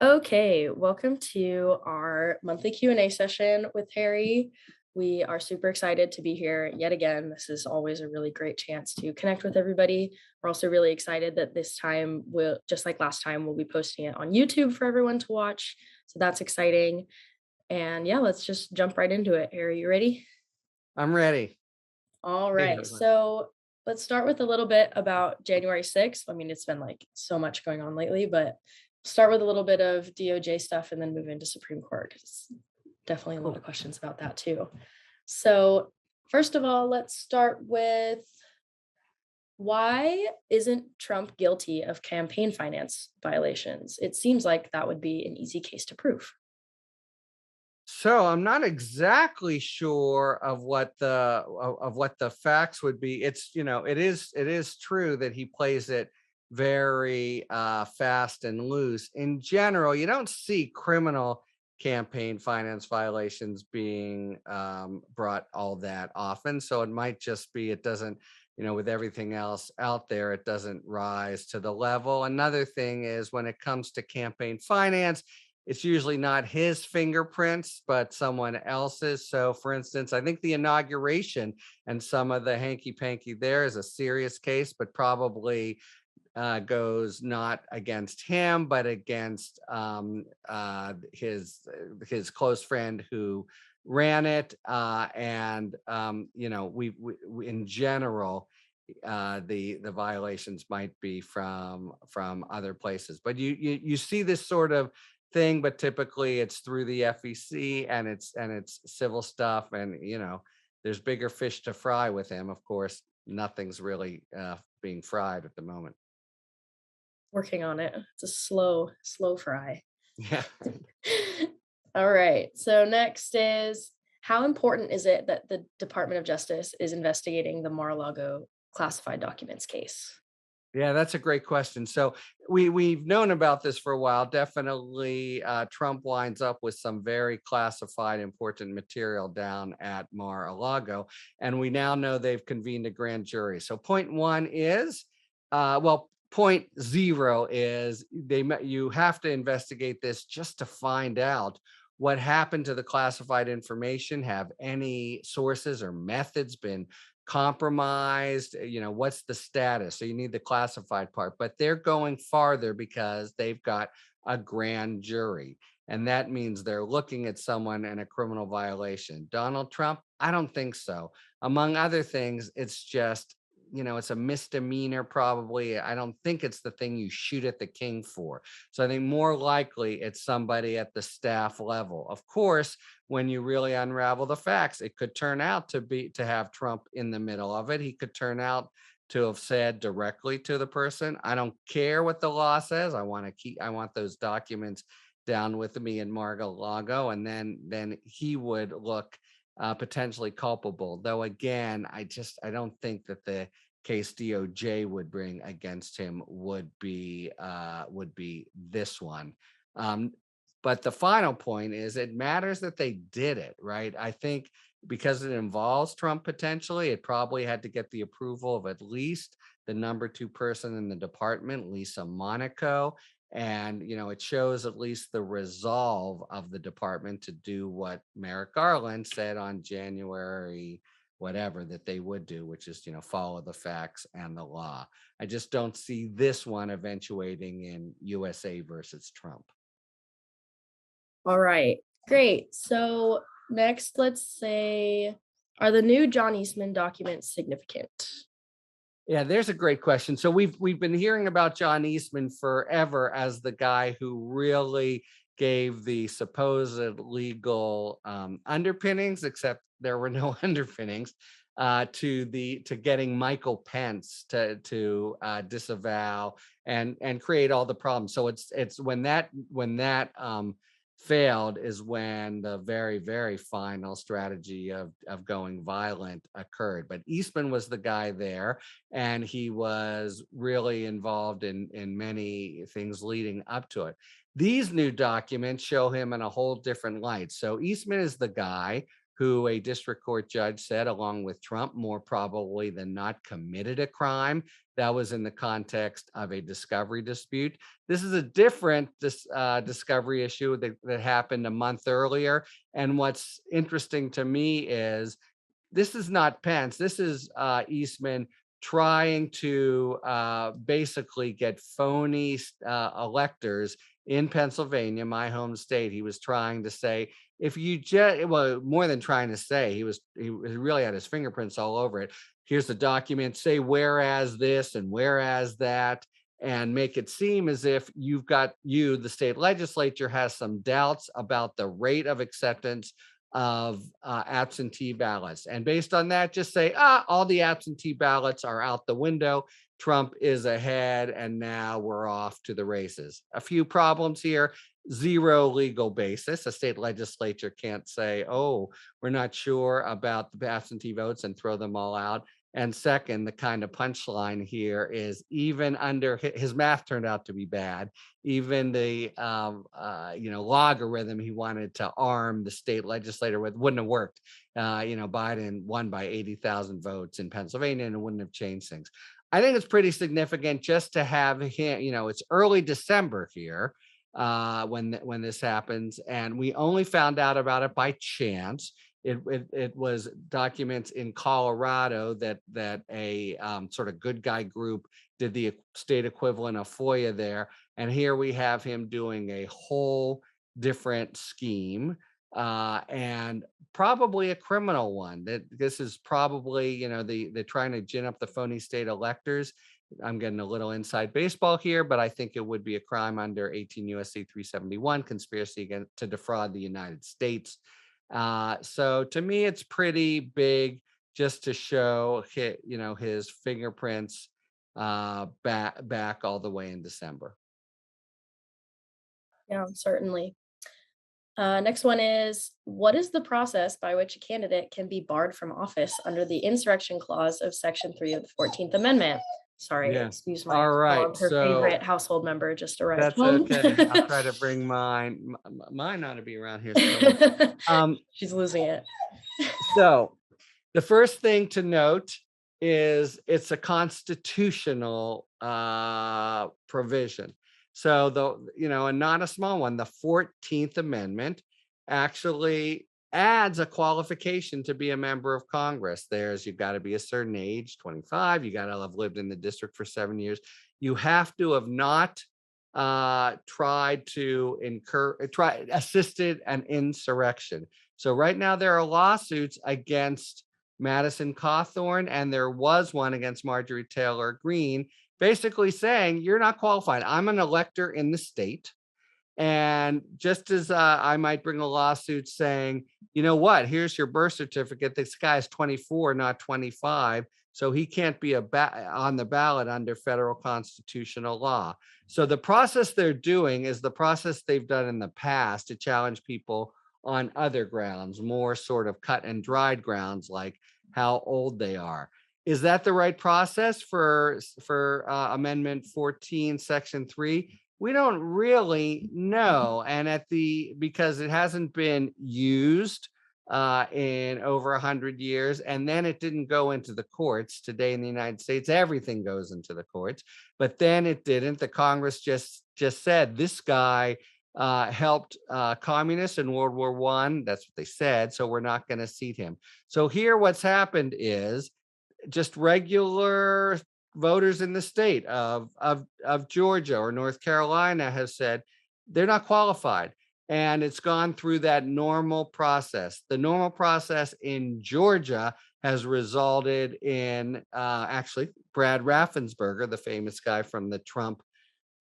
Okay, welcome to our monthly Q&A session with Harry. We are super excited to be here yet again. This is always a really great chance to connect with everybody. We're also really excited that this time we'll, just like last time, we'll be posting it on YouTube for everyone to watch. So that's exciting. And yeah, let's just jump right into it. Harry, you ready? I'm ready. All Hey, right. everyone. So let's start with a little bit about January 6th. I mean, it's been like so much going on lately, but start with a little bit of DOJ stuff and then move into Supreme Court. It's definitely a lot Cool. of questions about that too. So, first of all, let's start with why isn't Trump guilty of campaign finance violations? It seems like that would be an easy case to prove. So I'm not exactly sure of what the facts would be. It is true that he plays it very fast and loose. In general, you don't see criminal campaign finance violations being brought all that often. So it might just be it doesn't, with everything else out there, it doesn't rise to the level. Another thing is when it comes to campaign finance, it's usually not his fingerprints, but someone else's. So, for instance, I think the inauguration and some of the hanky panky there is a serious case, but probably goes not against him, but against his close friend who ran it. We in general, the violations might be from other places, but you see this sort of thing, but typically it's through the FEC and it's civil stuff, and there's bigger fish to fry with him. Of course, nothing's really being fried at the moment. Working on it. It's a slow fry. Yeah. All right. So next is how important is it that the Department of Justice is investigating the Mar-a-Lago classified documents case? Yeah, that's a great question. So we've known about this for a while. Definitely, Trump winds up with some very classified, important material down at Mar-a-Lago, and we now know they've convened a grand jury. So point one is, point zero is you have to investigate this just to find out what happened to the classified information. Have any sources or methods been compromised? What's the status? So you need the classified part, but they're going farther because they've got a grand jury, and that means they're looking at someone in a criminal violation. Donald Trump, I don't think so. Among other things, it's just, it's a misdemeanor. Probably, I don't think it's the thing you shoot at the king for. So I think more likely it's somebody at the staff level. Of course, when you really unravel the facts, it could turn out to have Trump in the middle of it. He could turn out to have said directly to the person, "I don't care what the law says. I want those documents down with me in Mar-a-Lago," and then he would look potentially culpable. Though again, I don't think that the case DOJ would bring against him would be this one. Um, but the final point is it matters that they did it, right? I think because it involves Trump potentially, it probably had to get the approval of at least the number two person in the department, Lisa Monaco. And, it shows at least the resolve of the department to do what Merrick Garland said on January whatever that they would do, which is, follow the facts and the law. I just don't see this one eventuating in USA versus Trump. All right. Great. So next, let's say, are the new John Eastman documents significant? Yeah, there's a great question. So we've been hearing about John Eastman forever as the guy who really gave the supposed legal underpinnings, except there were no underpinnings to getting Michael Pence to disavow and create all the problems. So it's when that failed is when the very, very final strategy of going violent occurred. But Eastman was the guy there, and he was really involved in many things leading up to it. These new documents show him in a whole different light. So Eastman is the guy who a district court judge said, along with Trump, more probably than not committed a crime. That was in the context of a discovery dispute. This is a different discovery issue that happened a month earlier. And what's interesting to me is this is not Pence. This is Eastman trying to basically get phony electors in Pennsylvania, my home state. He was trying to say, if you just, well, more than trying to say, he really had his fingerprints all over it. Here's the document, say whereas this and whereas that, and make it seem as if the state legislature has some doubts about the rate of acceptance of absentee ballots. And based on that, just say, all the absentee ballots are out the window. Trump is ahead, and now we're off to the races. A few problems here. Zero legal basis. A state legislature can't say, oh, we're not sure about the absentee votes and throw them all out. And second, the kind of punchline here is even under his math turned out to be bad. Even the logarithm he wanted to arm the state legislator with wouldn't have worked. Biden won by 80,000 votes in Pennsylvania, and it wouldn't have changed things. I think it's pretty significant just to have him. It's early December here when this happens, and we only found out about it by chance. It was documents in Colorado that a sort of good guy group did the state equivalent of FOIA there. And here we have him doing a whole different scheme and probably a criminal one. That this is probably, they're trying to gin up the phony state electors. I'm getting a little inside baseball here, but I think it would be a crime under 18 USC 371, conspiracy to defraud the United States. So to me, it's pretty big just to show his fingerprints back all the way in December. Yeah, certainly. Next one is, what is the process by which a candidate can be barred from office under the insurrection clause of Section 3 of the 14th Amendment? Sorry, Yeah. excuse my All right. dog. Her favorite household member just arrived That's home. okay. I'll try to bring mine. Mine ought to be around here somewhere. She's losing it. So the first thing to note is it's a constitutional provision. So and not a small one, the 14th Amendment actually adds a qualification to be a member of Congress. You've got to be a certain age, 25, you got to have lived in the district for 7 years. You have to have not assisted an insurrection. So right now there are lawsuits against Madison Cawthorn, and there was one against Marjorie Taylor Greene, basically saying you're not qualified. I'm an elector in the state. And just as I might bring a lawsuit saying, you know what, here's your birth certificate. This guy's 24, not 25. So he can't be on the ballot under federal constitutional law. So the process they're doing is the process they've done in the past to challenge people on other grounds, more sort of cut and dried grounds like how old they are. Is that the right process for Amendment 14, Section 3? We don't really know. And because it hasn't been used in over 100 years, and then it didn't go into the courts. Today in the United States, everything goes into the courts, but then it didn't. The Congress just said this guy helped communists in World War I. That's what they said. So we're not going to seat him. So here what's happened is just regular voters in the state of Georgia or North Carolina have said they're not qualified. And it's gone through that normal process. The normal process in Georgia has resulted in actually Brad Raffensperger, the famous guy from the Trump,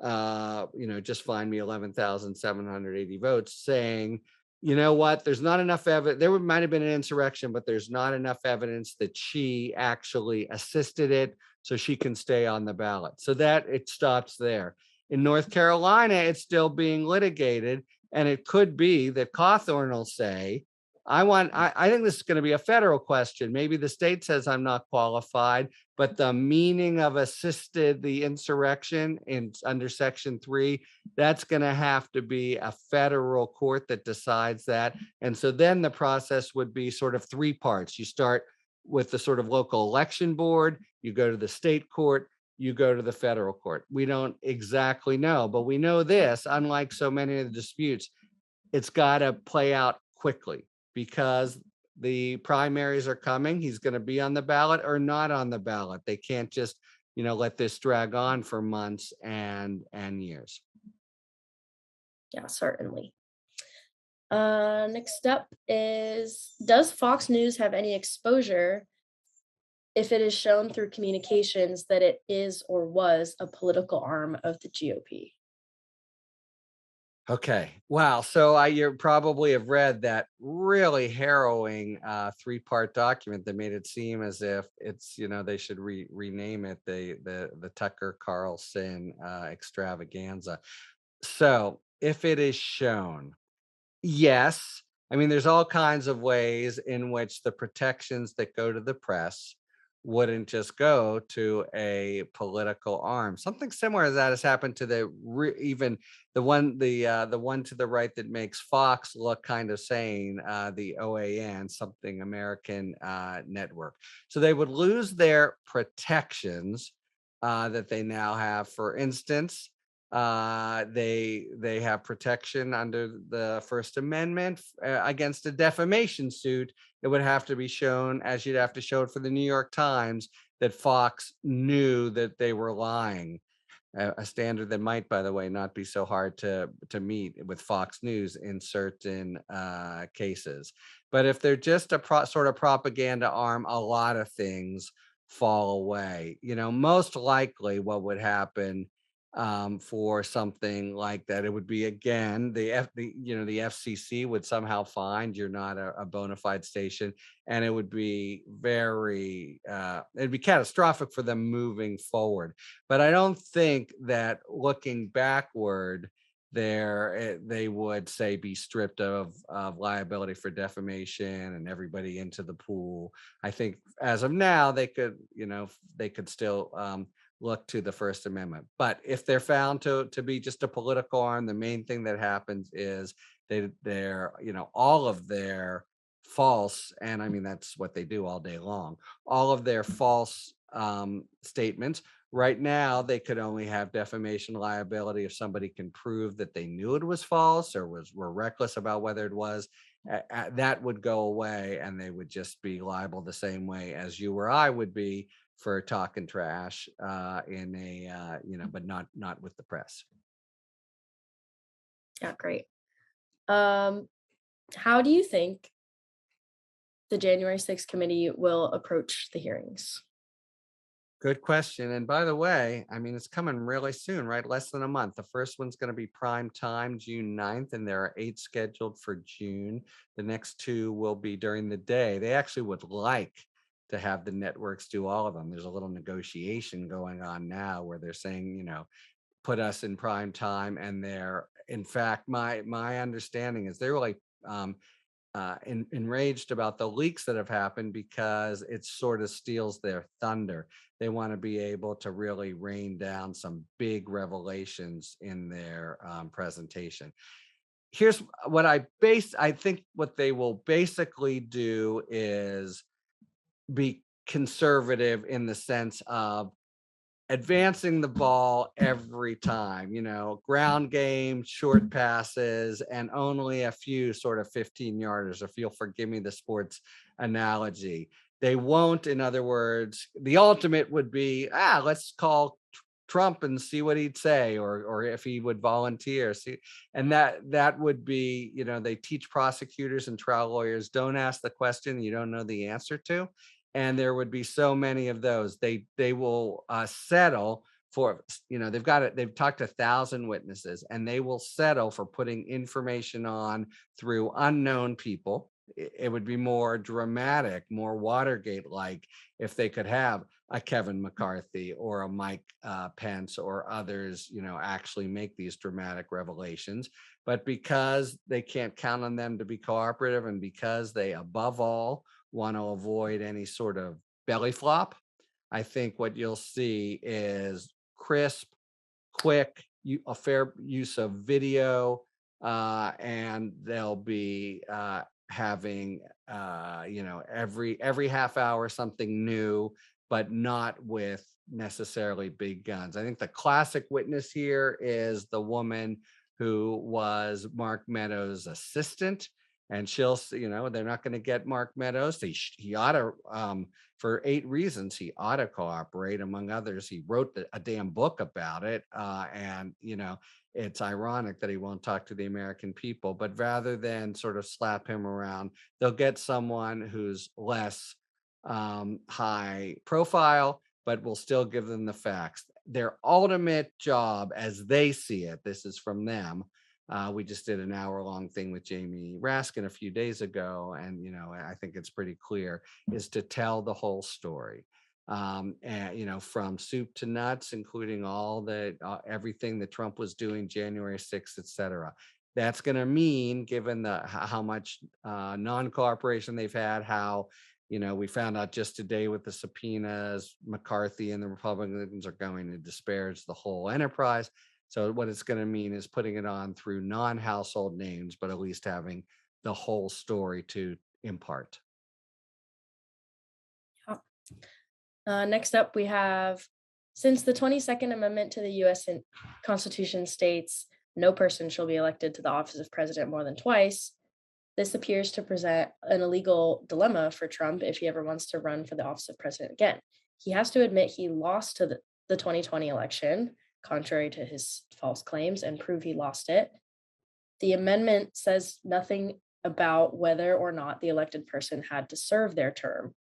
just find me 11,780 votes, saying, you know what, there's not enough evidence. There might have been an insurrection, but there's not enough evidence that she actually assisted it, so she can stay on the ballot. So that it stops there. In North Carolina, it's still being litigated. And it could be that Cawthorn will say, I think this is going to be a federal question. Maybe the state says I'm not qualified, but the meaning of assisted the insurrection in under Section 3, that's going to have to be a federal court that decides that. And so then the process would be sort of three parts. You start with the sort of local election board, you go to the state court, you go to the federal court. We don't exactly know, but we know this, unlike so many of the disputes, it's got to play out quickly because the primaries are coming. He's going to be on the ballot or not on the ballot. They can't just, let this drag on for months and years. Yeah, certainly. Next up is, does Fox News have any exposure if it is shown through communications that it is or was a political arm of the GOP? Okay. Wow. So you probably have read that really harrowing three-part document that made it seem as if it's, they should rename it the Tucker Carlson extravaganza. So if it is shown, yes. I mean, there's all kinds of ways in which the protections that go to the press wouldn't just go to a political arm. Something similar to that has happened to even the one to the right that makes Fox look kind of sane, the OAN, something American network. So they would lose their protections that they now have. For instance, they have protection under the First Amendment against a defamation suit. It would have to be shown, as you'd have to show it for the New York Times, that Fox knew that they were lying. A standard that might, by the way, not be so hard to meet with Fox News in certain cases. But if they're just a sort of propaganda arm, a lot of things fall away. Most likely what would happen for something like that, it would be, again, the FCC would somehow find you're not a bona fide station, and it would be it'd be catastrophic for them moving forward. But I don't think that looking backward they would say be stripped of liability for defamation and everybody into the pool. I think as of now they could still look to the First Amendment. But if they're found to be just a political arm, the main thing that happens is they're all of their false, and I mean that's what they do all day long, all of their false statements. Right now, they could only have defamation liability if somebody can prove that they knew it was false or were reckless about whether it was. That would go away, and they would just be liable the same way as you or I would be for talking trash in a but not with the press. Yeah, great. How do you think the January 6th committee will approach the hearings? Good question. And by the way, I mean, it's coming really soon, right? Less than a month. The first one's going to be prime time, June 9th, and there are 8 scheduled for June. The next 2 will be during the day. They actually would like to have the networks do all of them. There's a little negotiation going on now where they're saying, put us in prime time. And they're, in fact, my understanding is they're really enraged about the leaks that have happened because it sort of steals their thunder. They want to be able to really rain down some big revelations in their presentation. Here's what I think what they will basically do is be conservative in the sense of advancing the ball every time, ground game, short passes, and only a few sort of 15-yarders, if you'll forgive me the sports analogy. They won't, in other words, the ultimate would be, let's call Trump and see what he'd say, or if he would volunteer. See, and that would be, they teach prosecutors and trial lawyers, don't ask the question you don't know the answer to. And there would be so many of those. They will settle for, they've talked to 1,000 witnesses, and they will settle for putting information on through unknown people. It would be more dramatic, more Watergate-like if they could have a Kevin McCarthy or a Mike Pence or others, actually make these dramatic revelations. But because they can't count on them to be cooperative, and because they, above all, want to avoid any sort of belly flop, I think what you'll see is crisp, quick, a fair use of video, and they'll be having every half hour something new, but not with necessarily big guns. I think the classic witness here is the woman who was Mark Meadows' assistant. And they're not going to get Mark Meadows. He ought to, for 8 reasons, he ought to cooperate. Among others, he wrote a damn book about it. And it's ironic that he won't talk to the American people. But rather than sort of slap him around, they'll get someone who's less high profile, but will still give them the facts. Their ultimate job, as they see it, this is from them. We just did an hour-long thing with Jamie Raskin a few days ago, and I think it's pretty clear, is to tell the whole story, and from soup to nuts, including all the everything that Trump was doing January 6th, etc. That's going to mean, given how much non-cooperation they've had, how we found out just today with the subpoenas, McCarthy and the Republicans are going to disparage the whole enterprise. So what it's going to mean is putting it on through non-household names, but at least having the whole story to impart. Next up, we have, since the 22nd Amendment to the U.S. Constitution states no person shall be elected to the office of president more than twice, this appears to present an illegal dilemma for Trump if he ever wants to run for the office of president again. He has to admit he lost to the 2020 election, contrary to his false claims, and prove he lost it. The amendment says nothing about whether or not the elected person had to serve their term.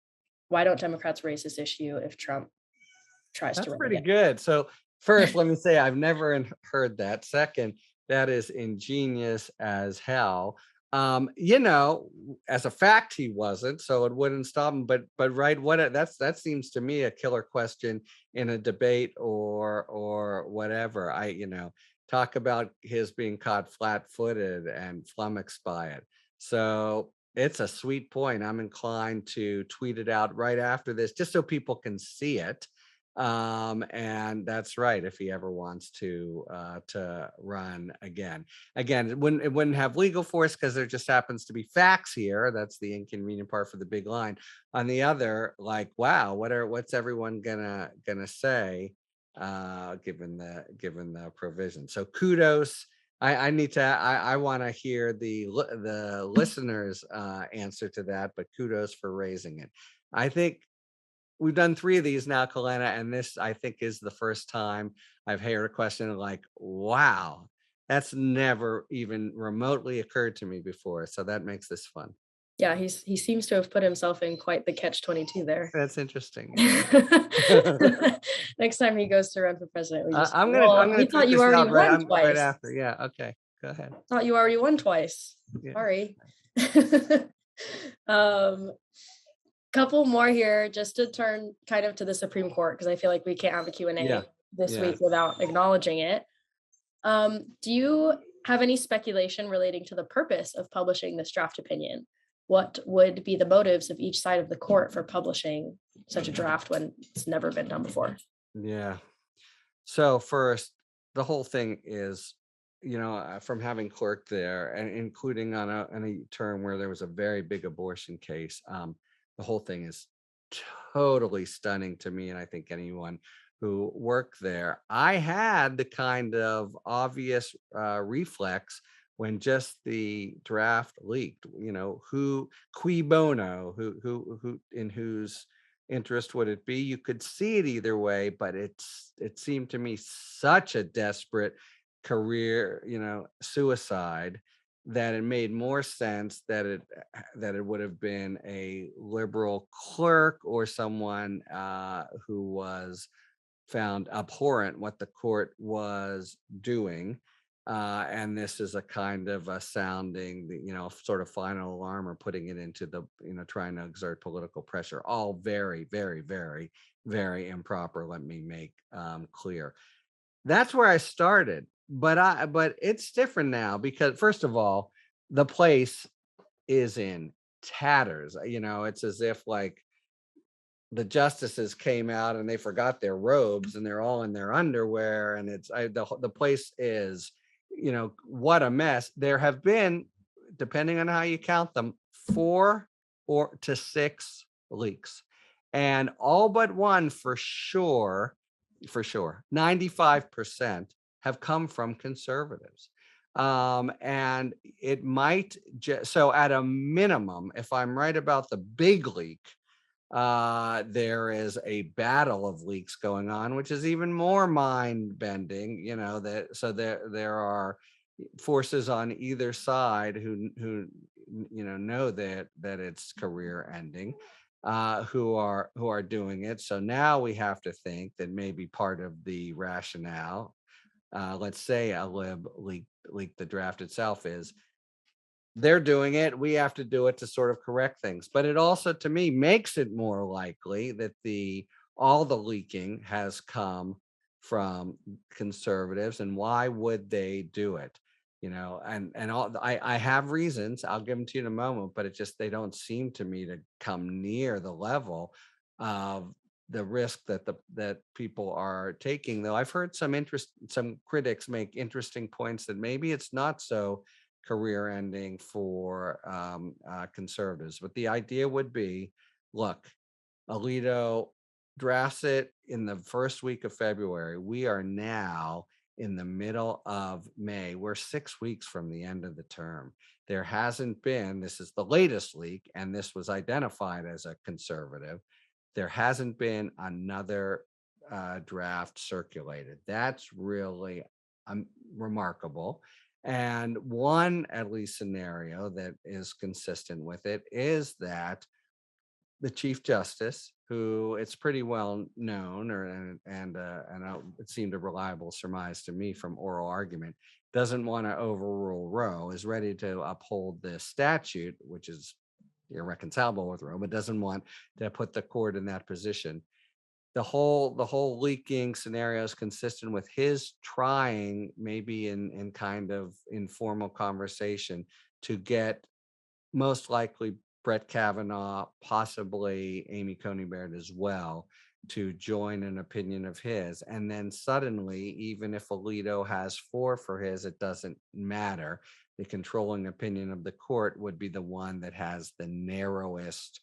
Why don't Democrats raise this issue if Trump tries to That's run pretty again? good. So first, let me say I've never heard that. Second, that is ingenious as hell. As a fact, he wasn't, so it wouldn't stop him. But right, that seems to me a killer question in a debate or whatever. Talk about his being caught flat-footed and flummoxed by it. So it's a sweet point. I'm inclined to tweet it out right after this, just so people can see it. And that's right, if he ever wants to run again. It wouldn't have legal force because there just happens to be facts here. That's the inconvenient part for the big line. On the other, like, wow, what's everyone gonna say, given the provision? So kudos. I want to hear the listeners answer to that, but kudos for raising it. I think we've done 3 of these now, Kalena, and this, I think, is the first time I've heard a question like, wow, that's never even remotely occurred to me before. So that makes this fun. Yeah, he seems to have put himself in quite the catch-22 there. That's interesting. Next time he goes to run for president, we just, I'm well, gonna we tweet thought you this already out won right twice. after. Yeah. Okay. Go ahead. Thought you already won twice. Yeah. Sorry. Couple more here just to turn kind of to the Supreme Court, because I feel like we can't have a Q&A Yeah. this Yeah. week without acknowledging it. Do you have any speculation relating to the purpose of publishing this draft opinion? What would be the motives of each side of the court for publishing such a draft when it's never been done before? Yeah. So first, the whole thing is, from having clerked there and including on a term where there was a very big abortion case, the whole thing is totally stunning to me, and I think anyone who worked there. I had the kind of obvious reflex when just the draft leaked. Who cui bono? Who in whose interest would it be? You could see it either way, but it seemed to me such a desperate career, suicide, that it made more sense that it would have been a liberal clerk or someone who was found abhorrent what the court was doing. And this is a kind of a sounding, sort of final alarm, or putting it into the, trying to exert political pressure. All very, very, very, very improper. Let me make clear. That's where I started. but it's different now because first of all, the place is in tatters. It's as if like the justices came out and they forgot their robes and they're all in their underwear, and the place is, what a mess. There have been, depending on how you count them, 4 or to 6 leaks, and all but one for sure 95% have come from conservatives. And it might so at a minimum, if I'm right about the big leak, there is a battle of leaks going on, which is even more mind bending. That so there are forces on either side who know that it's career ending, who are doing it. So now we have to think that maybe part of the rationale, let's say a lib leaked the draft itself, is they're doing it, we have to do it to sort of correct things. But it also, to me, makes it more likely that the all the leaking has come from conservatives. And why would they do it? And I have reasons, I'll give them to you in a moment, but it just, they don't seem to me to come near the level of the risk that people are taking. Though I've heard some critics make interesting points that maybe it's not so career ending for conservatives. But the idea would be, look, Alito drafts it in the first week of February. We are now in the middle of May. We're 6 weeks from the end of the term. There hasn't been, this is the latest leak, and this was identified as a conservative. There hasn't been another draft circulated. That's really remarkable. And one, at least, scenario that is consistent with it is that the Chief Justice, who it's pretty well known, it seemed a reliable surmise to me from oral argument, doesn't want to overrule Roe, is ready to uphold this statute, which is irreconcilable with Roe, but doesn't want to put the court in that position. The whole leaking scenario is consistent with his trying, maybe in kind of informal conversation, to get, most likely, Brett Kavanaugh, possibly Amy Coney Barrett as well, to join an opinion of his. And then suddenly, even if Alito has 4 for his, it doesn't matter. The controlling opinion of the court would be the one that has the narrowest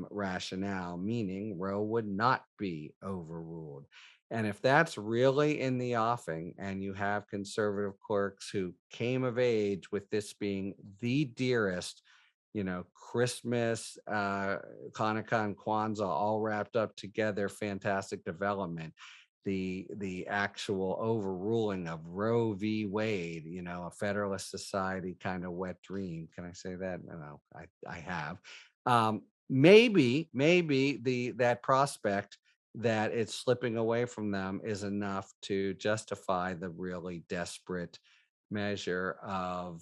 rationale, meaning Roe would not be overruled. And if that's really in the offing, and you have conservative clerks who came of age with this being the dearest, Christmas, Hanukkah, and Kwanzaa all wrapped up together, fantastic development. The actual overruling of Roe v. Wade, a Federalist Society kind of wet dream. Can I say that? No, I have. Maybe that prospect that it's slipping away from them is enough to justify the really desperate measure of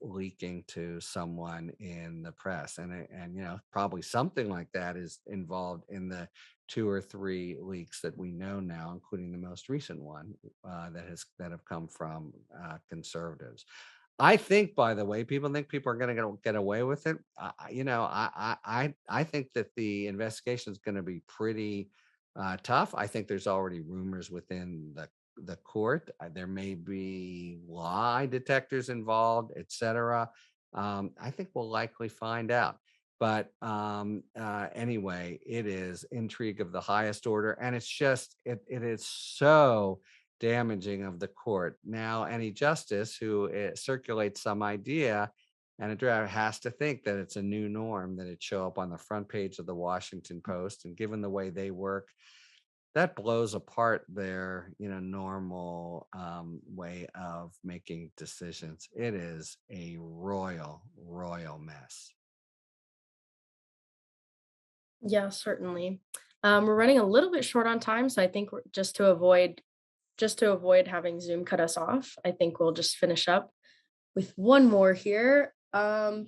leaking to someone in the press. And probably something like that is involved in the 2 or 3 leaks that we know now, including the most recent one that have come from conservatives. I think, by the way, people think people are going to get away with it. I think that the investigation is going to be pretty tough. I think there's already rumors within the court. There may be lie detectors involved, etc. I think we'll likely find out. But anyway, it is intrigue of the highest order, and it is so damaging of the court. Now, any justice who circulates some idea and a draft has to think that it's a new norm, that it show up on the front page of the Washington Post. And given the way they work, that blows apart their normal way of making decisions. It is a royal mess. Yeah, certainly. We're running a little bit short on time, so I think just to avoid having Zoom cut us off, I think we'll just finish up with one more here. Let's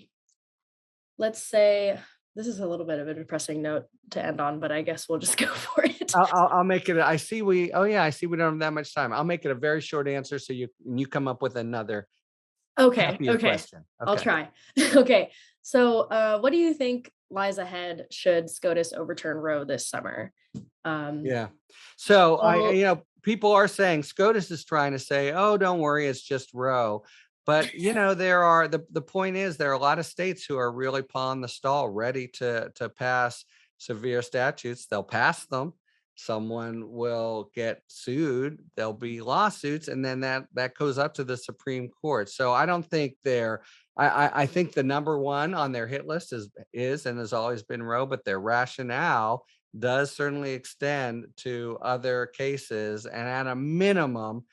say this is a little bit of a depressing note to end on, but I guess we'll just go for it. I'll make it. I see oh yeah, I see we don't have that much time. I'll make it a very short answer so you come up with another Okay, happier okay. question. I'll Okay. try. Okay. So, what do you think lies ahead should SCOTUS overturn Roe this summer? Um, Yeah. So well, people are saying SCOTUS is trying to say, oh, don't worry, it's just Roe. But there are the point is there are a lot of states who are really pawing the stall, ready to pass severe statutes. They'll pass them. Someone will get sued. There'll be lawsuits, and then that goes up to the Supreme Court. So I don't think they're. I think the number one on their hit list is and has always been Roe, but their rationale does certainly extend to other cases, and at a minimum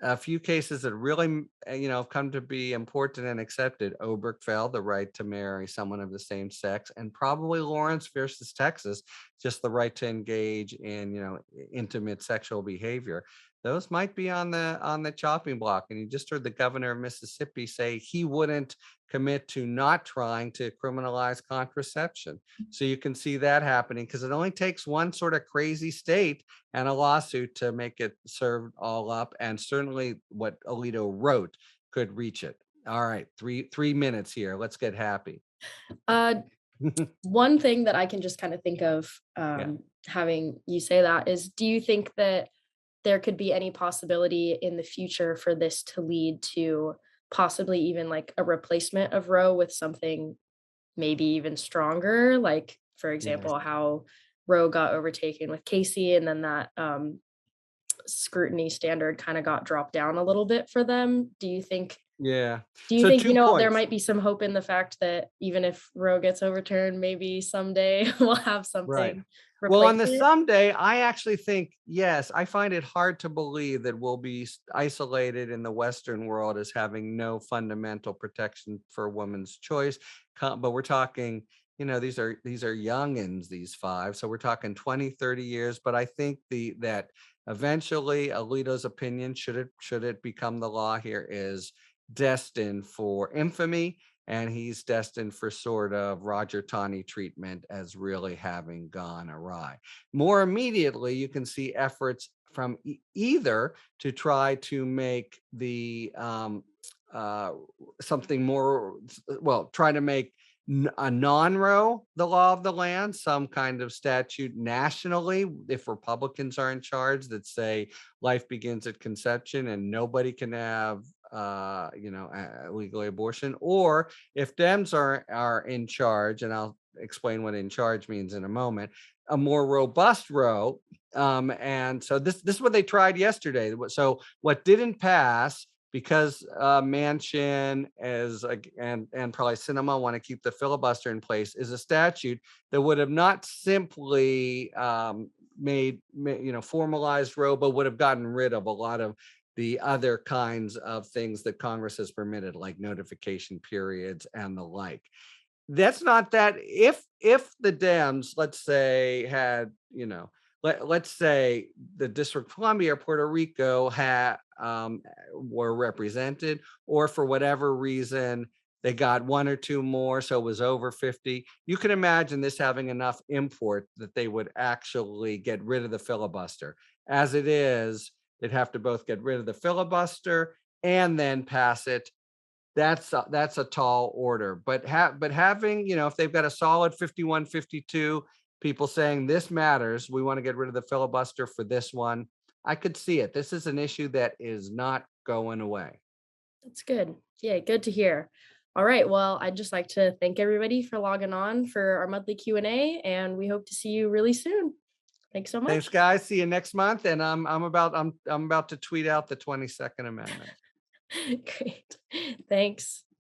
a few cases that really have come to be important and accepted. Obergefell, the right to marry someone of the same sex, and probably Lawrence versus Texas, just the right to engage in intimate sexual behavior. Those might be on the chopping block. And you just heard the governor of Mississippi say he wouldn't commit to not trying to criminalize contraception. So you can see that happening, because it only takes one sort of crazy state and a lawsuit to make it served all up. And certainly what Alito wrote could reach it. All right, three minutes here. Let's get happy. uh, one thing that I can just kind of think of, Yeah. having you say that is, do you think that there could be any possibility in the future for this to lead to possibly even like a replacement of Roe with something maybe even stronger? Like, for Yeah. example, how Roe got overtaken with Casey, and then that scrutiny standard kind of got dropped down a little bit for them. Yeah. Do you So think, 2 there points. might be some hope in the fact that even if Roe gets overturned, maybe someday we'll have Right. something Well, replace on the it? someday, I actually think, yes, I find it hard to believe that we'll be isolated in the Western world as having no fundamental protection for women's choice. But we're talking, these are youngins, these five. So we're talking 20, 30 years. But I think that eventually Alito's opinion, should it become the law here, is destined for infamy, and he's destined for sort of Roger Taney treatment as really having gone awry. More immediately, you can see efforts from either to try to make the uh, something more, well, try to make a non-row the law of the land, some kind of statute nationally, if Republicans are in charge, that say life begins at conception and nobody can have legally abortion. Or if Dems are in charge, and I'll explain what in charge means in a moment, a more robust row. And so this is what they tried yesterday. So what didn't pass, because Manchin and probably Sinema want to keep the filibuster in place, is a statute that would have not simply formalized Roe, but would have gotten rid of a lot of the other kinds of things that Congress has permitted, like notification periods and the like. That's not that. If the Dems, let's say, had, let's say the District of Columbia or Puerto Rico were represented, or for whatever reason they got one or two more, so it was over 50. You can imagine this having enough import that they would actually get rid of the filibuster. As it is, they'd have to both get rid of the filibuster and then pass it. That's a tall order. But having, if they've got a solid 51, 52 people saying this matters, we want to get rid of the filibuster for this one, I could see it. This is an issue that is not going away. That's good. Yeah, good to hear. All right. Well, I'd just like to thank everybody for logging on for our monthly Q&A, and we hope to see you really soon. Thanks so Thanks, much. guys. See you next month. And I'm about to tweet out the 22nd Amendment. Great. Thanks.